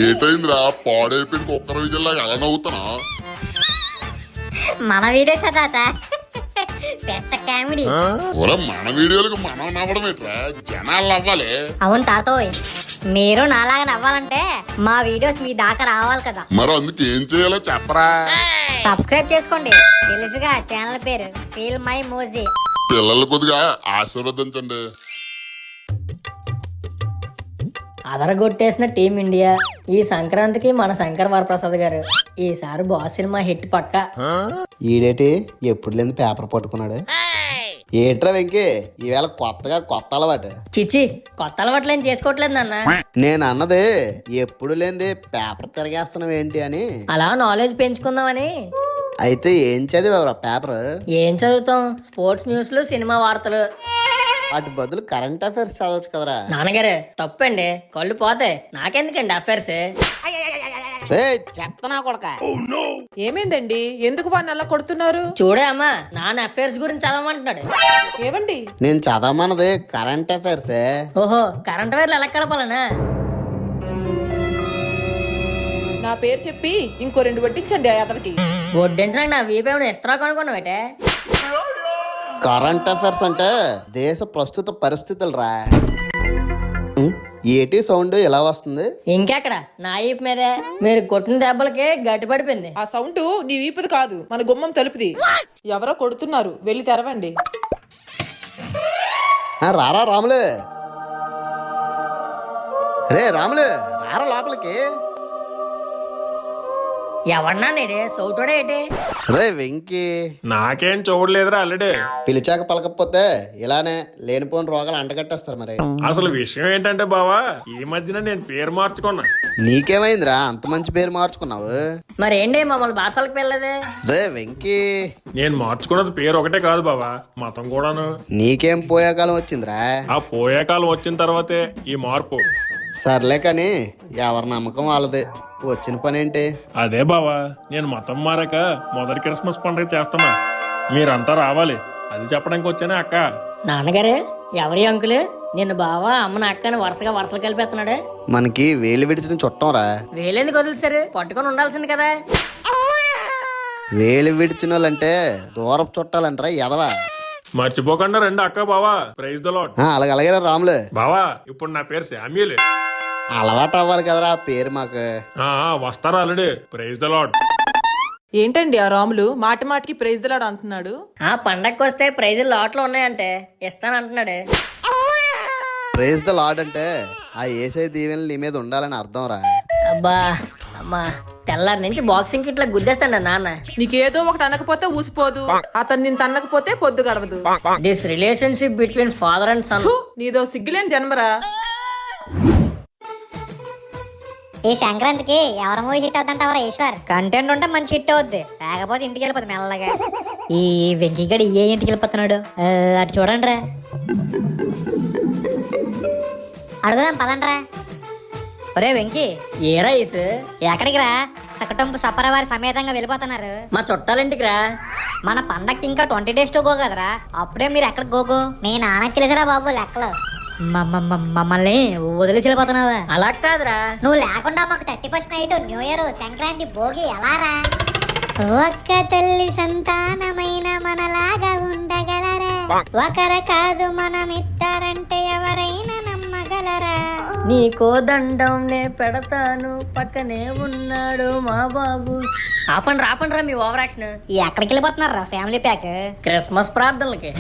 ఏటైందిరా పాడైపోయిన కుక్కర విజయలాగా ఎలా నవ్వుతున్నా? మన వీడియో తాత పెద్ద కామెడీ. ఒరే మన వీడియోలకు మనం నవ్వడం ఏంట్రా, జనాలు నవ్వాలి. అవును తాతోయ్, మీరు నాలాగా నవ్వాలంటే మా వీడియోస్ మీ దాకా రావాలి కదా. మరి అందుకు ఏం చేయాలో చెప్పరా? సబ్స్క్రైబ్ చేసుకోండి, తెలుసుగా ఛానల్ పేరు ఫీల్ మై మోజీ. పిల్లలు కొద్దిగా ఆశీర్వదించండి. అదరగొట్టేసిన టీమిండియా ఈ సంక్రాంతికి మన శంకర్ వరప్రసాద్ గారు ఈసారి బాస్ సినిమా హిట్ పక్క. ఈడేటి ఎప్పుడు లేని పేపర్ పట్టుకున్నాడు. ఏట్రా వెంకీ ఈవేళ కొత్త అలవాటు? చిచి, కొత్త అలవాట్లు ఏం చేసుకోవట్లేదు నాన్న. నేను అన్నది ఎప్పుడు లేనిది పేపర్ తిరగేస్తున్నావు ఏంటి అని. అలా నాలెడ్జ్ పెంచుకుందామని. అయితే ఏం చదివావురా పేపర్? ఏం చదువుతాం, స్పోర్ట్స్ న్యూస్లు, సినిమా వార్తలు. వాటి బదులు కరెంట్ అఫైర్స్ చదవచ్చు కదరా. నాన్నగారు తప్పండి, కళ్ళు పోతాయి. నాకెందుకండి అఫైర్స్? రే చెత్తనా కొడక. ఏమైందండి, ఎందుకు వాడిని అలా కొడుతున్నారు? చూడే అమ్మా, నాన్న అఫైర్స్ గురించి చదవమంటున్నాడు. ఏవండి, నేను చదవమన్నది కరెంట్ అఫైర్స్. ఓహో, కరెంట్ వైర్లు ఎలా కలపాలనా? నా పేరు చెప్పి ఇంకో 2 వడ్డించండి ఆ యాదవకి. వడ్డించడానికి నా వీపేమైనా ఇస్త్రా కొనుక్కున్నావేటే? కరెంట్ అఫైర్స్ అంటే దేశ ప్రస్తుత పరిస్థితులు రా. ఏటి సౌండ్ ఎలా వస్తుంది? ఇంకెక్కడ, నా వీపు మీదే. మీరు కొట్టిన దెబ్బలకి గట్టి పడిపోయింది. ఆ సౌండ్ నీ వీపుది కాదు, మన గుమ్మం తలుపుది. ఎవరో కొడుతున్నారు, వెళ్ళి తెరవండి. రారా రాములు. రే రాములు, రారా లోపలికి. ఎవడన్నా నేడే సౌటోడే ఏంటి? రే వెంకీ, నాకేం చూడలేదురా అల్లుడే. పిలిచాక పలకపోతే ఇలానే లేనిపోని రోగాలు అంటగట్టేస్తారు. మరి అసలు విషయం ఏంటంటే బావా, ఈ మధ్యన నేను పేరు మార్చుకున్నా. నీకేమైందిరా అంత మంచి పేరు మార్చుకున్నావు? మరేంటి మమ్మల్ని బాసలకు వెళ్ళదే? రే వెంకీ, నేను మార్చుకున్నది పేరు ఒకటే కాదు బావా, మతం కూడాను. నీకేం పోయే కాలం వచ్చిందిరా? ఆ పోయే కాలం వచ్చిన తర్వాతే ఈ మార్పు. సర్లే కానీ ఎవరి నమ్మకం వాళ్ళది. వచ్చిన పని ఏంటి? అదే బావా, నేను మతం మారాక మొదటి క్రిస్మస్ పండుగ చేస్తున్నా, మీరంతా రావాలి, అది చెప్పడానికి వచ్చానే అక్క. నాన్నగారు, ఎవరి అంకులు? నిన్ను బావా అమ్మని అక్కని వరుసలు కలిపేస్తున్నాడు. మనకి వేలు విడిచిన చుట్టం రా. వేలేందుకు వదిలిసారు? పట్టుకొని ఉండాల్సింది కదా. వేలు విడిచిన వాళ్ళంటే దూరపు చుట్టాలంటారా ఎదవా. మర్చిపోకుండా రండి అక్క బావా. Praise the lord. అలాగే రాములు. బావా, ఇప్పుడు నా పేరు శామ్యూల్. అలవాటు అవ్వాలి కదరా పేరు మాకు. వస్తారా అల్లుడు? Praise the lord. ఏంటండి ఆ రాములు మాటి మాటికి ప్రైజ్ దిలాడు అంటున్నాడు? ఆ పండగకి వస్తే ప్రైజులు లాట్లో ఉన్నాయంటే ఇస్తానంటున్నాడు. ప్రైజ్ ద లార్డ్ అంటే ఆ యేసయ్య దీవెనలు నీ మీద ఉండాలని అర్థం రా. అబ్బా అమ్మా, తెల్లారి నుంచి బాక్సింగ్ ఇట్లా గుద్దేస్తాడు నాన్న. నీకేదో ఒకటి అనకపోతే ఊసిపోదు, అతను నిన్ను తన్నకపోతే పొద్దు గడవదు. This relationship between father and son. నీదో సిగ్గులేని జన్మరా. ఈ సంక్రాంతికి ఎవరి మూవీ హిట్ అవుతుంటావరా ఈశ్వర్? కంటెంట్ ఉంటే మంచి హిట్ అవుద్ది, లేకపోతే ఇంటికి వెళ్ళిపోతుంది మెల్లగా. ఈ వెంకీగడి ఏ ఇంటికి వెళ్ళిపోతున్నాడు? అటు చూడండి రా, అడుగుదాం పదండ్రా. ఒరే వెంకీ, ఏ రైస్? ఎక్కడికి రా? సకటంపు సపరవారి సమేతంగా వెళ్ళిపోతున్నారు. మా చుట్టాలింటికి రా. మన పండక్కి ఇంకా 20 days టు గో కదరా, అప్పుడే మీరు ఎక్కడికి గోగో? మీ నాన్నకి తెలిసిరా బాబు లెక్కలు. మమ్మల్ని వదిలేసి వెళ్ళిపోతున్నావా? అలా కాదురా, నువ్వు లేకుండా మాకు 31st night, new year, Sankranti, Bhogi ఎలా రా? ఒక్క తల్లి సంతానమైన మనలాగా ఉండగలరా? ఒకర కాదు మనమిద్దరంటే ఎవరైనా నమ్మగలరా? నీకో దండం నే పెడతాను, పక్కనే ఉన్నాడు మా బాబు. ఆపండి రా మీ ఓవర్ యాక్షన్. ఎక్కడికి వెళ్ళిపోతున్నారా ఫ్యామిలీ ప్యాక్? క్రిస్మస్ ప్రార్థనలకి.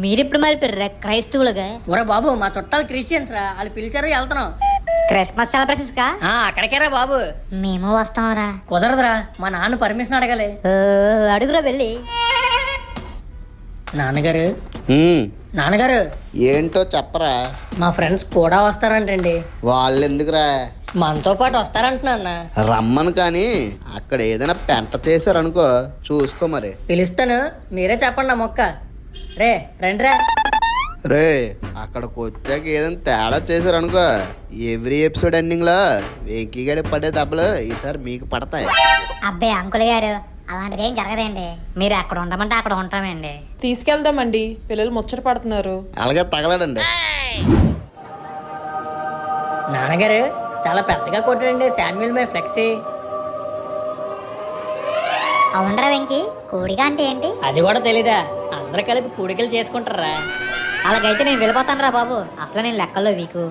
మీరిప్పుడు మరి క్రైస్తవులుగా? ఒరే బాబు, మా చుట్టాలు క్రిస్టియన్స్ రా, వాళ్ళు పిలిచారు, వెళ్తున్నాం. క్రిస్మస్ సెలబ్రేషన్స్ కా? అక్కడికేరా బాబు. మేము వస్తాంరా. కుదరదురా, మా నాన్న పర్మిషన్ అడగాలి. అడుగురా వెళ్ళి. నాన్నగారు ఏంటో చెప్పరా. మా ఫ్రెండ్స్ కూడా వస్తారంటండి. వాళ్ళు ఎందుకురా? మనతో పాటు వస్తారంటున్నా. రమ్మను కానీ అక్కడ ఏదైనా పెంట చేశారనుకో చూసుకో. మరి పిలుస్తాను, మీరే చెప్పండి. ఆ మొక్క రే రండిరా. రే అక్కడికి వచ్చాక ఏదైనా తేడా చేశారనుకో, ఎవ్రీ ఎపిసోడ్ ఎండింగ్ లో వెంకీగడి పడే దెబ్బలు ఈసారి మీకు పడతాయి. అబ్బే అంకుల్ గారు, అలాంటిది ఏం జరగదండి. మీరు ఎక్కడ ఉండమంటే అక్కడ ఉంటామండి. తీసుకెళ్దామండి, పిల్లలు ముచ్చట పడుతున్నారు. అలాగే తగలడండి. నాన్నగారు, చాలా పెద్దగా కొట్టాడండి శామ్యుల్ బై ఫ్లెక్సీ. అవునరా వెంకీ, కూడిగా అంటే ఏంటి? అది కూడా తెలీదా? అందరు కలిపి కూడికలు చేసుకుంటారా? అలాగైతే నేను వెళ్ళిపోతాను రా బాబు, అసలు నేను లెక్కల్లో వీకు.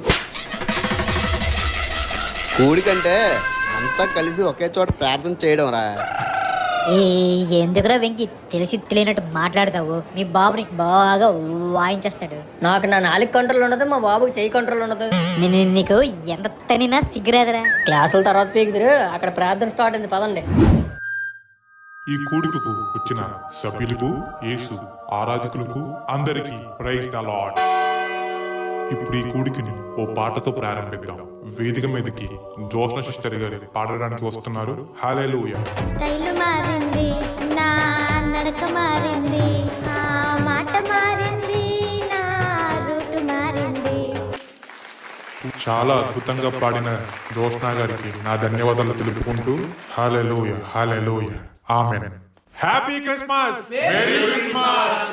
కూడికంటే అంతా కలిసి ఒకే చోట ప్రార్థన చేయడం రా. ఎందుకురా వెంకీ తెలిసి తెలియనట్టు మాట్లాడతావు? మీ బాబు నీకు బాగా వాయించేస్తాడు. నాకు నా 4 కంట్రోల్ ఉండదు, మా బాబుకి చెయ్యి కంట్రోల్ ఉండదు. నీకు ఎంత తనినా సిగ్గురాదురా. క్లాసుల తర్వాత పీకుదురు, అక్కడ ప్రార్థన స్టార్ట్ అయింది, పదండి. ఈ కూడికకు వచ్చిన సభ్యులకు, యేసు ఆరాధకులకు అందరికీ ప్రైజ్ ద లార్డ్. ఇప్పుడు ఈ కూడికని ఓ పాటతో ప్రారంభిద్దాం. వేదిక మీదకి జోష్న సిస్టర్ గారు పాడడానికి వస్తున్నారు. హల్లెలూయా. స్టైల్ మారింది, నా నడక మారింది, ఆ మాట మారింది, నా రూట్ మారింది. చాలా అద్భుతంగా పాడిన జోష్న గారికి నా ధన్యవాదాలు తెలుపుకుంటూ hallelujah, hallelujah, amen. Happy Christmas, merry Christmas.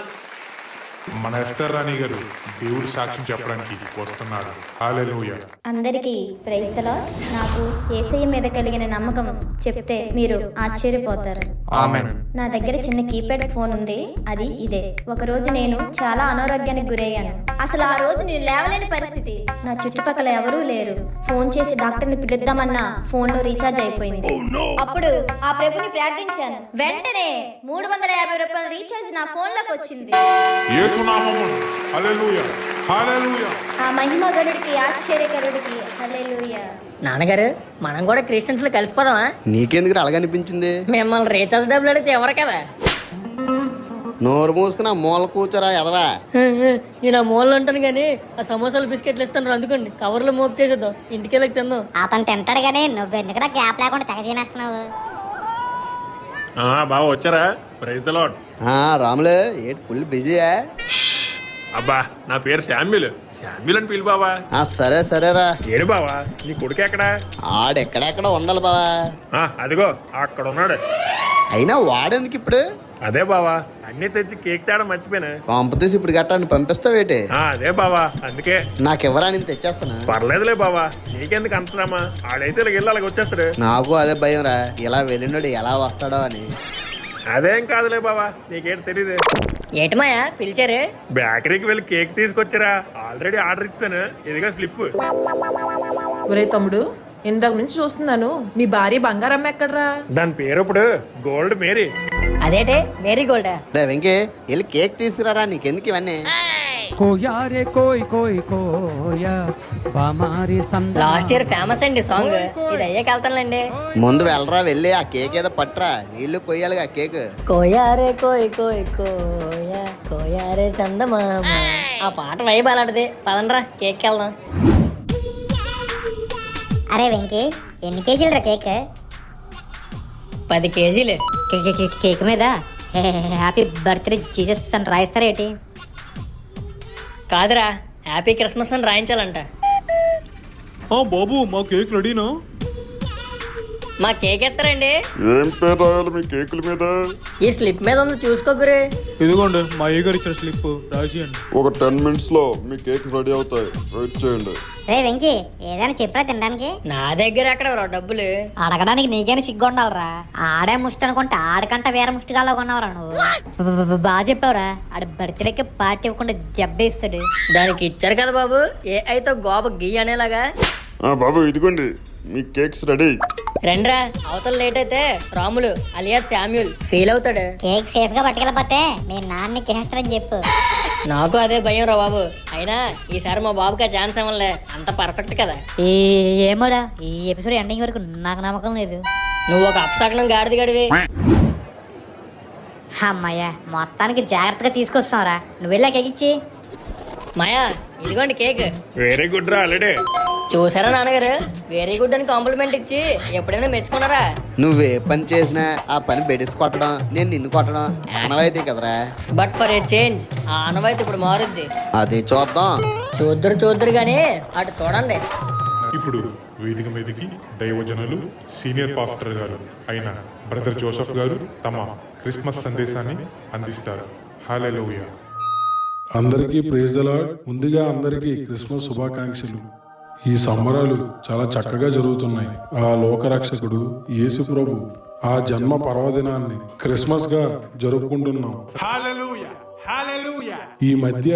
మన ఎస్తర్ రాణి గారు దేవుడి సాక్ష్యం చెప్పడానికి వస్తున్నారు. హల్లెలూయా. అందరికీ ప్రైజ్ ది లార్డ్. నాకు యేసయ్య మీద కలిగిన నమ్మకం చెప్తే మీరు ఆశ్చర్యపోతారు. ఆమేన్. నా దగ్గర చిన్న కీప్యాడ్ ఫోన్ ఉంది, అది ఇదే. ఒక రోజు నేను చాలా అనారోగ్యానికి గురయ్యాను. అసలు ఆ రోజు నేను లేవలేని పరిస్థితి. నా చుట్టుపక్కల ఎవరూ లేరు. ఫోన్ చేసి డాక్టర్ని పిలుద్దామన్నా ఫోన్ లో రీఛార్జ్ అయిపోయింది. అప్పుడు ఆ ప్రభుని ప్రార్థించాను. వెంటనే 350 రూపాయల రీఛార్జ్ నా ఫోన్ లోకి వచ్చింది. యేసు నామమున హల్లెలూయా, హల్లెలూయా. ఆ మహిమగరుడికి, ఆశ్చర్యకరుడికి హల్లెలూయా. నాన్నగారు, మనం కూడా క్రిస్టియన్స్ లో కలిసిపోదామా? నీకెందుకు అలాగనిపించింది? మిమ్మల్ని రీఛార్జ్ డబ్బులు అడిగితే ఎవరు కదా? నోరు మూసుకుని ఆ మూల కూర్చోరా ఎదవా. నేను ఆ మూలలో ఉంటాను కానీ ఆ సమోసాలు బిస్కెట్లు ఇస్తాను, అందుకోండి. కవర్లో మోపు చేసేద్దాం, ఇంటికి వెళ్ళకి తిందాం. అతను తింటాడు కానీ నువ్వెందుకురా గ్యాప్ లేకుండా తెగ తినేస్తున్నావు? బావ వచ్చారా? Praise the lord. రాములు ఏంటి ఫుల్ బిజీయా? అబ్బా, నా పేరు శామ్యుల్. శామ్యుల్ అని పిలు బావా. సరే సరేరా. ఏడు బావా, నీ కొడుకు ఎక్కడా? ఆడెక్కడెక్కడ ఉండాలి బావా. అదిగో అక్కడ ఉన్నాడు. అయినా వాడేందుకు ఇప్పుడు? అదే బావా, అన్ని తెచ్చి కేక్ తేడా మర్చిపోయినా. కాంపిటీస్ ఇప్పుడు గట్టాన్ని పంపిస్తావేటి? అదే బావా, అందుకే. నాకెవరా నేను తెచ్చేస్తాను. పర్లేదులే బావా, నీకెందుకు అంతరామా? ఆడైతే ఇలా అలాగ వచ్చేస్తాడు. నాకు అదే భయం రా, ఇలా వెళ్ళినాడు ఎలా వస్తాడో అని. అదేం కాదులే బావా, నీకేంటి తెలీదు. ఏటి మాయా పిలిచారు? బేకరీకి వెళ్ళి కేక్ తీసుకొచ్చారా? ఆల్రెడీ ఆర్డర్ ఇచ్చాను, ఇదిగా స్లిప్. ఒరే తమ్ముడు, ఇందాక నుంచి చూస్తున్నాను, మీ భార్య బంగారమ్మ ఎక్కడ్రా? దాని పేరు ఇప్పుడు గోల్డ్ మేరీ. అదేటే మేరీ గోల్డ్? రే వెంకీ, వెళ్ళి కేక్ తీసుకురారా, నీకెందుకు ఇవన్నీ? లాస్ట్ ఇయర్ ఫేమస్ అండి సాంగ్, ఇది అయ్యాక వెళ్తానులేండి. ముందు వెళ్ళరా, వెళ్ళి ఆ కేక్ ఏదో పట్టురా, నీళ్లు కొయ్యాలిగా కేక్. కోయారే కోయ్ కోయ్ కోయా కోయారే చందమామ. ఆ పాట వైబ్ అలాంటిది. పదండ్రా కేక్ వెళ్దాం. అరే వెంకీ, ఎన్ని కేజీలు రా కేక్? 10 కేజీలు. కేక్ మీద హ్యాపీ బర్త్డే జీసస్ అని రాయిస్తారేటి? కాదురా, హ్యాపీ క్రిస్మస్ అని రాయించాలంట. బాబు, మా కేక్ రెడీనా? మా కేక్ ఎత్తారండి. ఏం పేరు రాయాలి మీ కేకుల మీద? ఈ స్లిప్ మీద ఉంది, చూసుకోగురే. ఇదిగోండి మా అయ్యగారు ఇచ్చిన స్లిప్, రాసియండి. ఒక 10 minutes లో మీ కేక్ రెడీ అవుతాయి, వెయిట్ చేయండి. రే వెంకీ, ఏదైనా చెప్పరా తినడానికి? నా దగ్గర ఎక్కడ డబ్బులు అడగడానికి నీకేనా సిగ్గు ఉండాలరా? ఆడే ముష్టి అనుకుంటే ఆడకంట వేరే ముష్టిగాల్లో కొన్నావురా నువ్వు. బాగా చెప్పావురా. ఆడ బర్త్డేకి పార్టీ ఇవ్వకుండా జబ్బేస్తాడు. దానికి ఇచ్చారు కదా బాబు, ఏ అయితే గోప గియ్యి అనేలాగా. బాబు ఇదిగోండి మీ కేక్స్ రెడీ. రండ్రా, అవతల లేట్ అయితే రాములు అలియా శామ్యుల్ ఫీల్ అవుతాడు. కేక్ సేఫ్ గా పట్టుకెళ్ళకపోతే మీ నాన్న కేస్తారని చెప్పు. నాకు అదే భయం రా బాబు. అయినా ఈసారి మా బాబుకి ఆ ఛాన్స్ ఇవ్వలే, అంత పర్ఫెక్ట్ కదా. ఏమోరా, ఈ ఎపిసోడ్ ఎండింగ్ వరకు నాకు నమ్మకం లేదు. నువ్వు ఒక అప్సకనం గాడిది గడివి. అమ్మయ్యా, మొత్తానికి జాగ్రత్తగా తీసుకొస్తావురా. నువ్వు వెళ్ళా కేక్ ఇచ్చి. మాయా, ఇదిగోండి కేక్. వెరీ గుడ్ రా ఆల్రెడీ. చూసారా నాన్నగారు, వెరీ గుడ్ అని కాంప్లిమెంట్ ఇచ్చి ఎప్పుడైనా మెచ్చుకున్నారా? నువ్వే పని చేసినా ఆ పని బెడిసి కొట్టడం, నేను నిన్ను కొట్టడం ఆనవాయితీ కదరా. బట్ ఫర్ ఏ చేంజ్ ఆ ఆనవాయితీ ఇప్పుడు మారుద్ది. అది చూద్దాం. చూద్దరు గానీ అటు చూడండి. ఇప్పుడు వేదిక మీదకి దైవజనులు సీనియర్ పాస్టర్ గారు అయిన బ్రదర్ జోసెఫ్ గారు తమ క్రిస్మస్ సందేశాన్ని అందిస్తారు. హల్లెలూయా. అందరికీ ప్రైజ్ ది లార్డ్. ముందుగా అందరికీ క్రిస్మస్ శుభాకాంక్షలు. ఈ సంబరాలు చాలా చక్కగా జరుగుతున్నాయి. ఆ లోకరక్షకుడు యేసు ప్రభు ఆ జన్మ పర్వదినాన్ని క్రిస్మస్ గా జరుపుకుంటున్నాం. ఈ మధ్య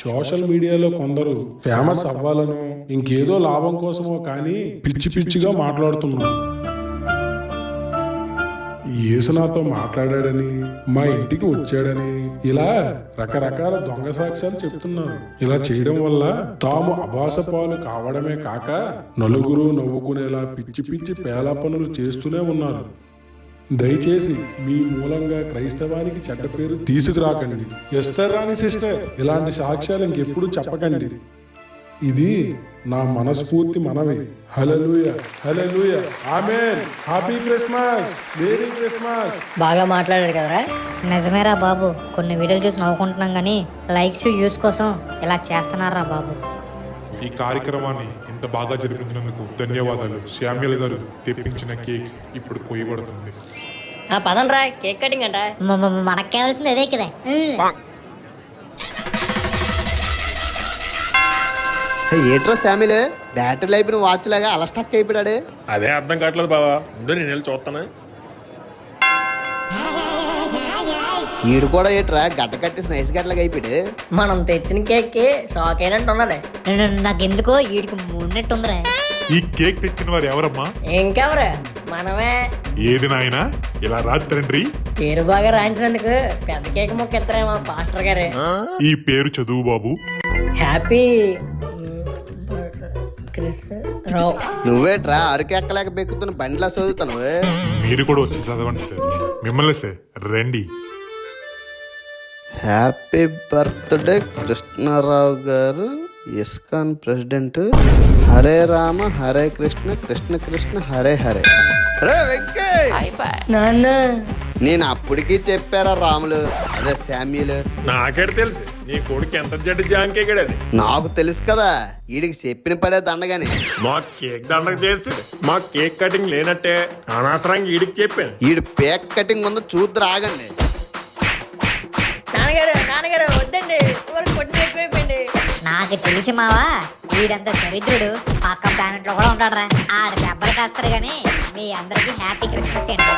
సోషల్ మీడియాలో కొందరు ఫేమస్ అవ్వాలను ఇంకేదో లాభం కోసమో కానీ పిచ్చి పిచ్చిగా మాట్లాడుతున్నారు. యేసు నాతో మాట్లాడాడని, మా ఇంటికి వచ్చాడని ఇలా రకరకాల దొంగ సాక్ష్యాలు చెప్తున్నారు. ఇలా చేయడం వల్ల తాము అభాస పాలు కావడమే కాక నలుగురు నవ్వుకునేలా పిచ్చి పిచ్చి పేలా పనులు చేస్తూనే ఉన్నారు. దయచేసి మీ మూలంగా క్రైస్తవానికి చెడ్డ పేరు తీసుకురాకండి. ఎస్తర్ రాణి సిస్టర్, ఇలాంటి సాక్ష్యాలు ఇంకెప్పుడు చెప్పకండి. ఇది నా మనస్ఫూర్తి మనవి. Hallelujah, hallelujah, amen. Happy Christmas, merry Christmas. బాగా మాట్లాడాడు కదరా. నిజమేరా బాబు, కొన్ని వీడియోలు చూసి నవ్వుకుంటున్నాం కానీ లైక్స్ వ్యూస్ కోసం ఇలా చేస్తున్నారా బాబు. ఈ కార్యక్రమాన్ని ఇంత బాగా జరిపించినందుకు ధన్యవాదాలు. శామ్యుల్ గారు తెప్పించిన కేక్ ఇప్పుడు కొయ్యబడుతుంది. పదండ్రా, కేక్ కటింగ్ అంట. మనకు కావాల్సింది అదే కదా. ఏట్రో శామిల్, బ్యాటరీ అయిపోయిన వాచ్ లాగా అలా స్టక్ అయిపోయాడు. అదే అర్థం కావట్లేదు బావా. ఉండు నేను వెళ్ళి చూస్తాను. ఈడు కూడా ఏట్రా గడ్డ కట్టేసి నైస్ గడ్డలాగా అయిపోయాడు. మనం తెచ్చిన కేక్ కి షాక్ అయినట్టు ఉన్నది. నాకెందుకో వీడికి మున్నట్టు ఉందిరా. ఈ కేక్ తెచ్చిన వారు ఎవరమ్మా? ఇంకెవరు, మనమే. ఏది నాయనా, ఇలా తండ్రి. పేరు బాగా రాయించినందుకు పెద్ద కేక్ ముక్క ఎత్తారేమో పాస్టర్ గారే. ఈ పేరు చదువు బాబు. హ్యాపీ క్రిస్ రావు. నువ్వేట్రా అరకెక్కలేక బెక్కుతున్న బండిలా చదువుతాను. మీరు కూడా వచ్చి చదవండి సార్. మిమ్మల్ని సార్ రండి. హ్యాపీ బర్త్డే కృష్ణారావు గారు, ఇస్కాన్ ప్రెసిడెంట్. హరే రామ హరే కృష్ణ, కృష్ణ కృష్ణ హరే హరే. రే వెంకీ, నాన్న నేను అప్పటికీ చెప్పారా రాములు, అదే శామ్యులు. నాకేడ తెలుసు నీ కొడుకు ఎంత జడ్డు జాంకేగాడని. నాకు తెలుసు కదా, వీడికి చెప్పిన పడే దండగాని. మా కేక్ దండగ చేసి మా కేక్ కటింగ్ లేనట్టే అనవసరంగా ఈడికి చెప్పాను. వీడి పేక్ కటింగ్ ముందు చూద్దరు ఆగండి. నాన్నగారు నాన్నగారు వద్దండి, కొట్టిన ఎక్కువైపోయింది. నాకు తెలిసి మావా వీడంత దరిద్రుడు పక్క ప్లానెట్ లో కూడా ఉంటాడురా. ఆడ దెబ్బలు కాస్తారు కానీ మీ అందరికి హ్యాపీ క్రిస్మస్ అండి.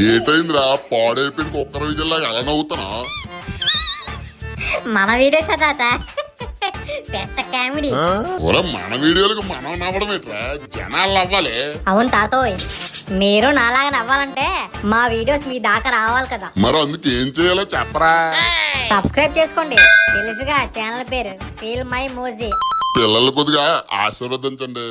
ఏటైందిరా పాడైపోయిన కుక్కర విజయలాగా ఎలా నవ్వుతున్నా? మన వీడియో తాత పెద్ద కామెడీ. ఒరే మన వీడియోలకు మనం నవ్వడం ఏంట్రా, జనాలు నవ్వాలి. అవును తాతోయ్, మీరు నాలాగా నవ్వాలంటే మా వీడియోస్ మీ దాకా రావాలి కదా. మరి అందుకు ఏం చేయాలో చెప్పరా? సబ్స్క్రైబ్ చేసుకోండి, తెలుసుగా ఛానల్ పేరు ఫీల్ మై మోజీ. పిల్లలు కొద్దిగా ఆశీర్వదించండి.